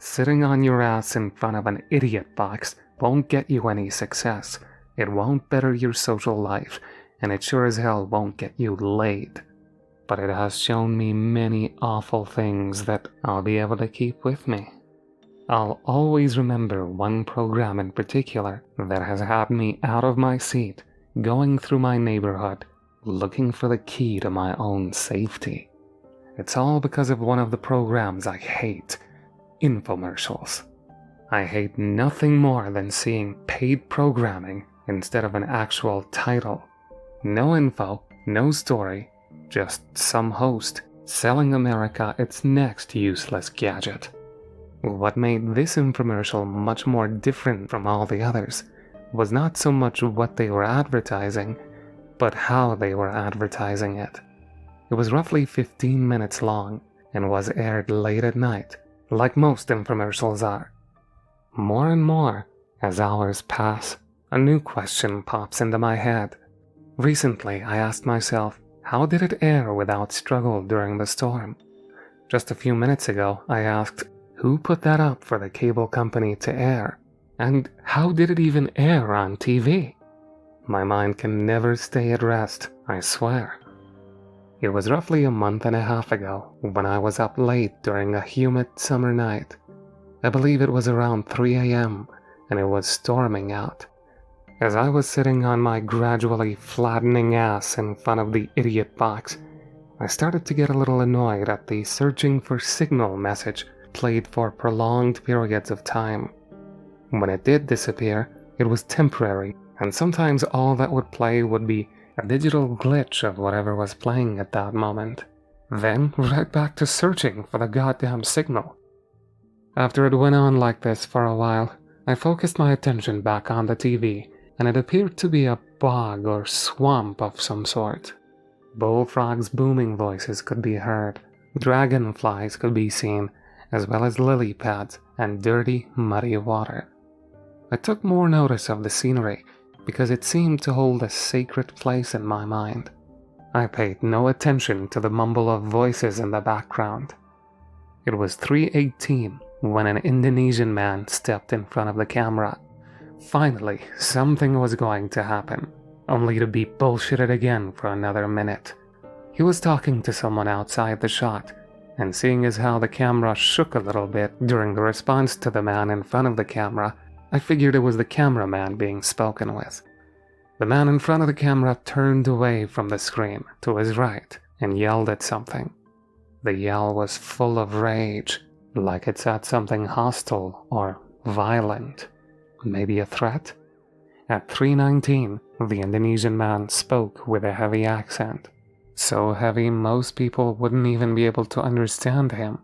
Sitting on your ass in front of an idiot box won't get you any success. It won't better your social life, and it sure as hell won't get you laid. But it has shown me many awful things that I'll be able to keep with me. I'll always remember one program in particular that has had me out of my seat, going through my neighborhood, looking for the key to my own safety. It's all because of one of the programs I hate, infomercials. I hate nothing more than seeing paid programming instead of an actual title. No info, no story, just some host selling America its next useless gadget. What made this infomercial much more different from all the others was not so much what they were advertising, but how they were advertising it. It was roughly 15 minutes long and was aired late at night, like most infomercials are. More and more, as hours pass, a new question pops into my head. Recently, I asked myself, how did it air without struggle during the storm? Just a few minutes ago, I asked, who put that up for the cable company to air? And how did it even air on TV? My mind can never stay at rest, I swear. It was roughly a month and a half ago when I was up late during a humid summer night. I believe it was around 3 a.m. and it was storming out. As I was sitting on my gradually flattening ass in front of the idiot box, I started to get a little annoyed at the searching for signal message played for prolonged periods of time. When it did disappear, it was temporary, and sometimes all that would play would be a digital glitch of whatever was playing at that moment. Then right back to searching for the goddamn signal. After it went on like this for a while, I focused my attention back on the TV, and it appeared to be a bog or swamp of some sort. Bullfrogs' booming voices could be heard, dragonflies could be seen, as well as lily pads and dirty, muddy water. I took more notice of the scenery because it seemed to hold a sacred place in my mind. I paid no attention to the mumble of voices in the background. It was 3:18 when an Indonesian man stepped in front of the camera. Finally, something was going to happen, only to be bullshitted again for another minute. He was talking to someone outside the shot, and seeing as how the camera shook a little bit during the response to the man in front of the camera, I figured it was the cameraman being spoken with. The man in front of the camera turned away from the screen to his right and yelled at something. The yell was full of rage, like it said something hostile or violent. Maybe a threat? At 3:19, the Indonesian man spoke with a heavy accent. So heavy most people wouldn't even be able to understand him.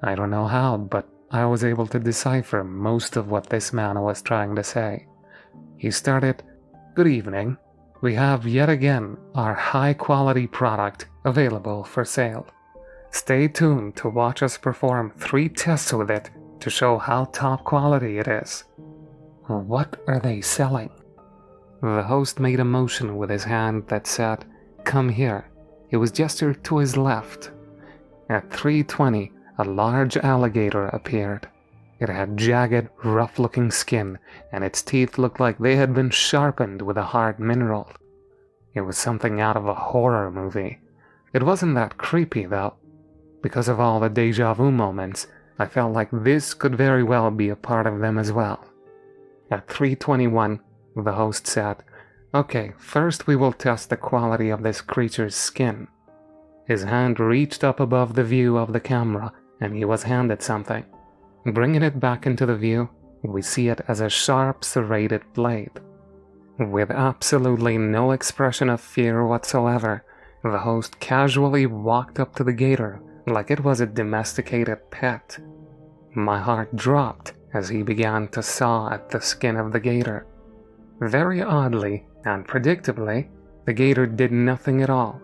I don't know how, but I was able to decipher most of what this man was trying to say. He started, "Good evening. We have yet again our high-quality product available for sale. Stay tuned to watch us perform 3 tests with it to show how top quality it is." What are they selling? The host made a motion with his hand that said, "Come here." It was gestured to his left. At 3:20, a large alligator appeared. It had jagged, rough-looking skin, and its teeth looked like they had been sharpened with a hard mineral. It was something out of a horror movie. It wasn't that creepy, though. Because of all the deja vu moments, I felt like this could very well be a part of them as well. At 3:21, the host said, "Okay, first we will test the quality of this creature's skin." His hand reached up above the view of the camera, and he was handed something. Bringing it back into the view, we see it as a sharp, serrated blade. With absolutely no expression of fear whatsoever, the host casually walked up to the gator like it was a domesticated pet. My heart dropped as he began to saw at the skin of the gator. Very oddly and predictably, the gator did nothing at all.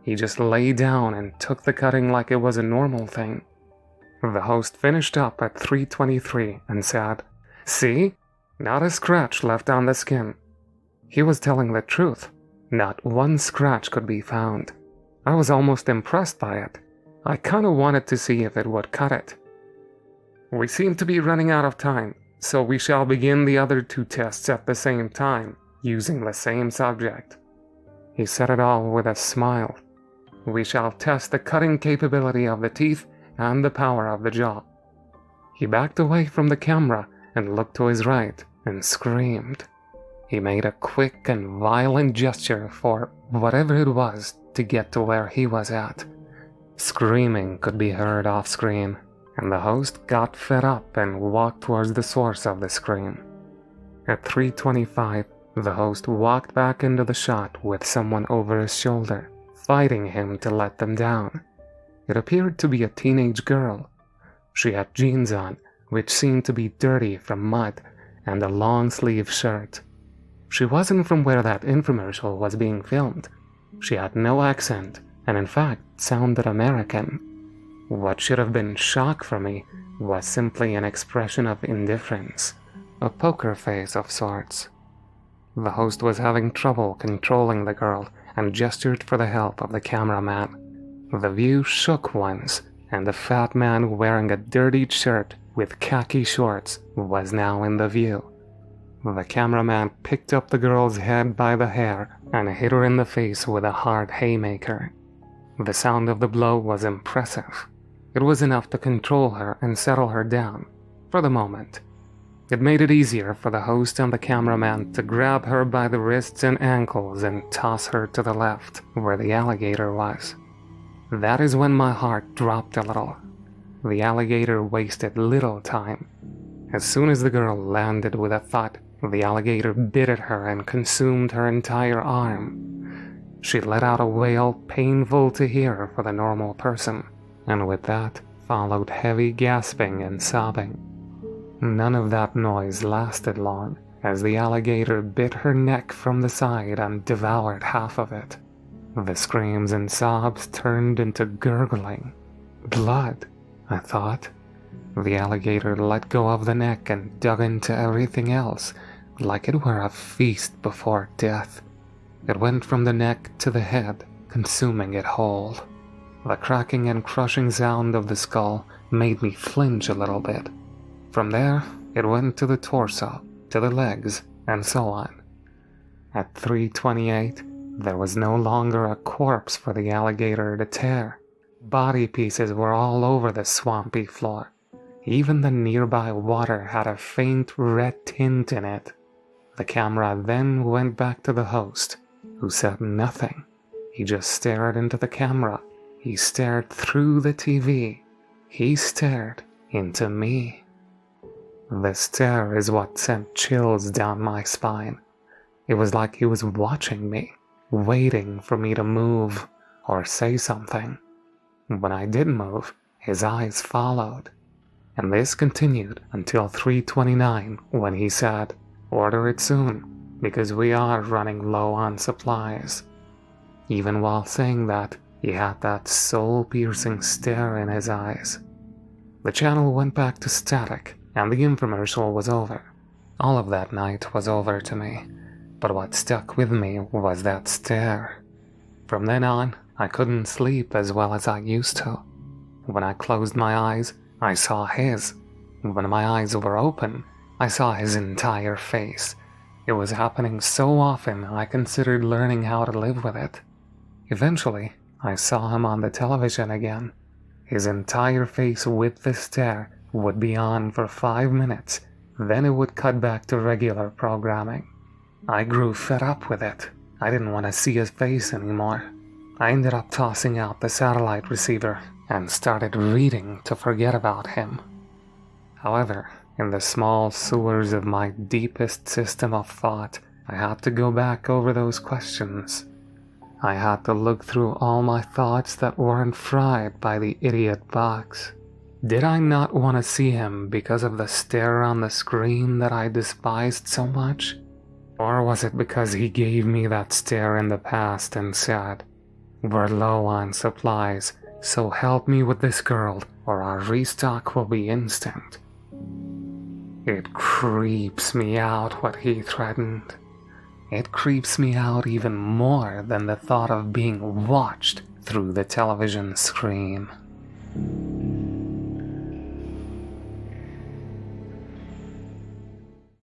He just lay down and took the cutting like it was a normal thing. The host finished up at 3:23 and said, "See? Not a scratch left on the skin." He was telling the truth. Not one scratch could be found. I was almost impressed by it. I kinda wanted to see if it would cut it. We seem to be running out of time, so we shall begin the other 2 tests at the same time, using the same subject. He said it all with a smile. We shall test the cutting capability of the teeth and the power of the jaw. He backed away from the camera and looked to his right and screamed. He made a quick and violent gesture for whatever it was to get to where he was at. Screaming could be heard off screen, and the host got fed up and walked towards the source of the scream. At 3:25, the host walked back into the shot with someone over his shoulder, fighting him to let them down. It appeared to be a teenage girl. She had jeans on, which seemed to be dirty from mud, and a long-sleeve shirt. She wasn't from where that infomercial was being filmed. She had no accent, and in fact sounded American. What should have been shock for me was simply an expression of indifference, a poker face of sorts. The host was having trouble controlling the girl and gestured for the help of the cameraman. The view shook once, and a fat man wearing a dirtied shirt with khaki shorts was now in the view. The cameraman picked up the girl's head by the hair and hit her in the face with a hard haymaker. The sound of the blow was impressive. It was enough to control her and settle her down, for the moment. It made it easier for the host and the cameraman to grab her by the wrists and ankles and toss her to the left, where the alligator was. That is when my heart dropped a little. The alligator wasted little time. As soon as the girl landed with a thud, the alligator bit at her and consumed her entire arm. She let out a wail painful to hear for the normal person, and with that followed heavy gasping and sobbing. None of that noise lasted long, as the alligator bit her neck from the side and devoured half of it. The screams and sobs turned into gurgling. Blood, I thought. The alligator let go of the neck and dug into everything else, like it were a feast before death. It went from the neck to the head, consuming it whole. The cracking and crushing sound of the skull made me flinch a little bit. From there, it went to the torso, to the legs, and so on. At 3:28, there was no longer a corpse for the alligator to tear. Body pieces were all over the swampy floor. Even the nearby water had a faint red tint in it. The camera then went back to the host, who said nothing. He just stared into the camera. He stared through the TV. He stared into me. The stare is what sent chills down my spine. It was like he was watching me, waiting for me to move or say something. When I did move, his eyes followed. And this continued until 3:29, when he said, "Order it soon, because we are running low on supplies." Even while saying that, he had that soul-piercing stare in his eyes. The channel went back to static, and the infomercial was over. All of that night was over to me, but what stuck with me was that stare. From then on, I couldn't sleep as well as I used to. When I closed my eyes, I saw his. When my eyes were open, I saw his entire face. It was happening so often I considered learning how to live with it. Eventually, I saw him on the television again. His entire face with the stare would be on for 5 minutes, then it would cut back to regular programming. I grew fed up with it. I didn't want to see his face anymore. I ended up tossing out the satellite receiver and started reading to forget about him. However, in the small sewers of my deepest system of thought, I had to go back over those questions. I had to look through all my thoughts that weren't fried by the idiot box. Did I not want to see him because of the stare on the screen that I despised so much? Or was it because he gave me that stare in the past and said, "We're low on supplies, so help me with this girl or our restock will be instant"? It creeps me out what he threatened. It creeps me out even more than the thought of being watched through the television screen.